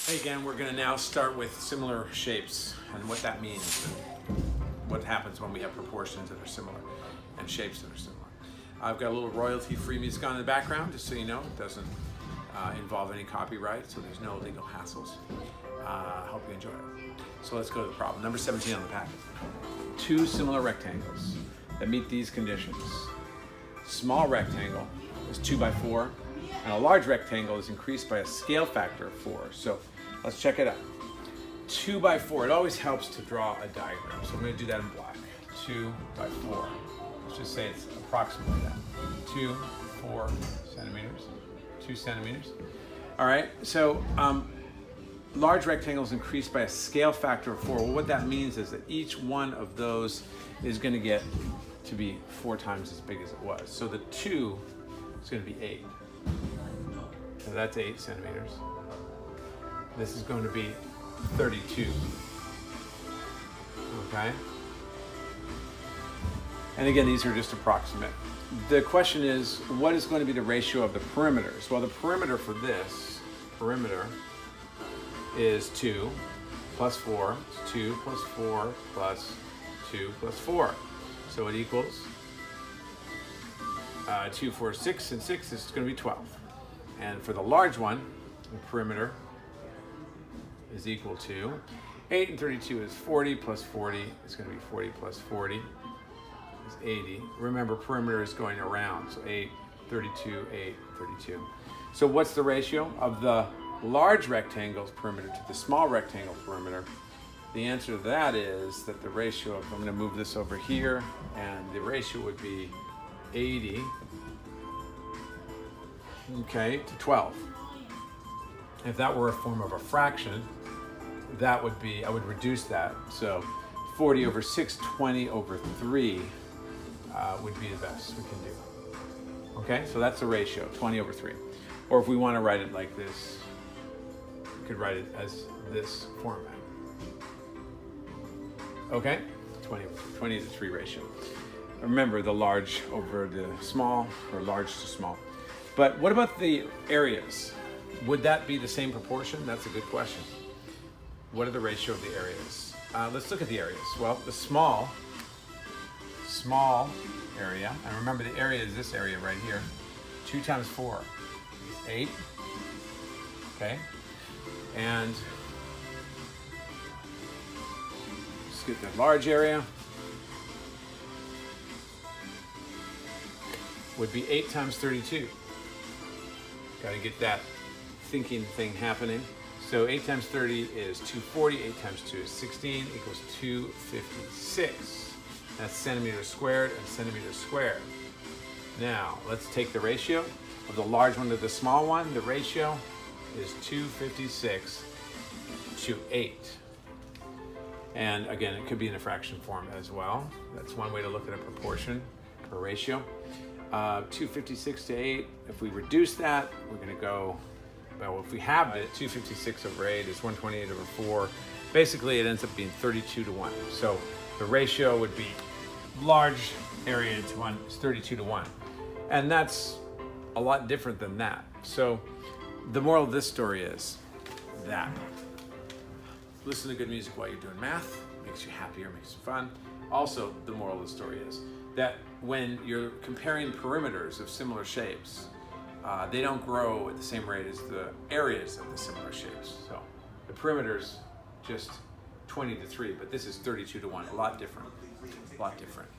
Hey again, we're going to now start with similar shapes and what that means and what happens when we have proportions that are similar and shapes that are similar. I've got a little royalty-free music on in the background, just so you know. It doesn't involve any copyright, so there's no legal hassles. Hope you enjoy it. So let's go to the problem. Number 17 on the packet. Two similar rectangles that meet these conditions. Small rectangle is 2 by 4, and a large rectangle is increased by a scale factor of 4. So let's check it out. 2 by 4, it always helps to draw a diagram. So I'm going to do that in black. 2 by 4. Let's just say it's approximately that. 2, 4 centimeters. 2 centimeters. All right, so large rectangles increased by a scale factor of 4. Well, what that means is that each one of those is going to get to be 4 times as big as it was. So the 2 is going to be 8. So that's 8 centimeters. This is going to be 32. Okay? And again, these are just approximate. The question is, what is going to be the ratio of the perimeters? Well, the perimeter for this, perimeter, is 2 plus 4. It's 2 plus 4 plus 2 plus 4. So it equals 2, 4, 6, and 6 is going to be 12. And for the large one, the perimeter is equal to 8 and 32 is 40 plus 40 is going to be 40 plus 40 is 80. Remember, perimeter is going around, so 8, 32, 8, 32. So what's the ratio of the large rectangle's perimeter to the small rectangle perimeter? The answer to that is that the ratio of, I'm going to move this over here, and the ratio would be 80, okay, to 12. If that were a form of a fraction, that would be, I would reduce that. So 40 over 6, 20 over 3 would be the best we can do. Okay, so that's the ratio, 20 over 3. Or if we want to write it like this, we could write it as this format. Okay, 20 to 3 ratio. Remember the large over the small, or large to small. But what about the areas? Would that be the same proportion? That's a good question. What are the ratio of the areas? Let's look at the areas. Well, the small area, and remember the area is this area right here. 2 times 4 is 8. Okay, and let's get that large area. Would be 8 times 32. Got to get that thinking thing happening. So 8 times 30 is 240. 8 times 2 is 16 equals 256. That's centimeters squared and centimeters squared. Now, let's take the ratio of the large one to the small one. The ratio is 256 to 8. And again, it could be in a fraction form as well. That's one way to look at a proportion or ratio. 256 to 8, if we reduce that, we're going to go, well, if we have it, 256 over 8 is 128 over 4. Basically, it ends up being 32 to 1. So the ratio would be large area to 1 is 32 to 1. And that's a lot different than that. So the moral of this story is that listen to good music while you're doing math. Makes you happier, makes you fun. Also, the moral of the story is that when you're comparing perimeters of similar shapes, they don't grow at the same rate as the areas of the similar shapes. So the perimeter's just 20 to 3, but this is 32 to 1, a lot different, a lot different.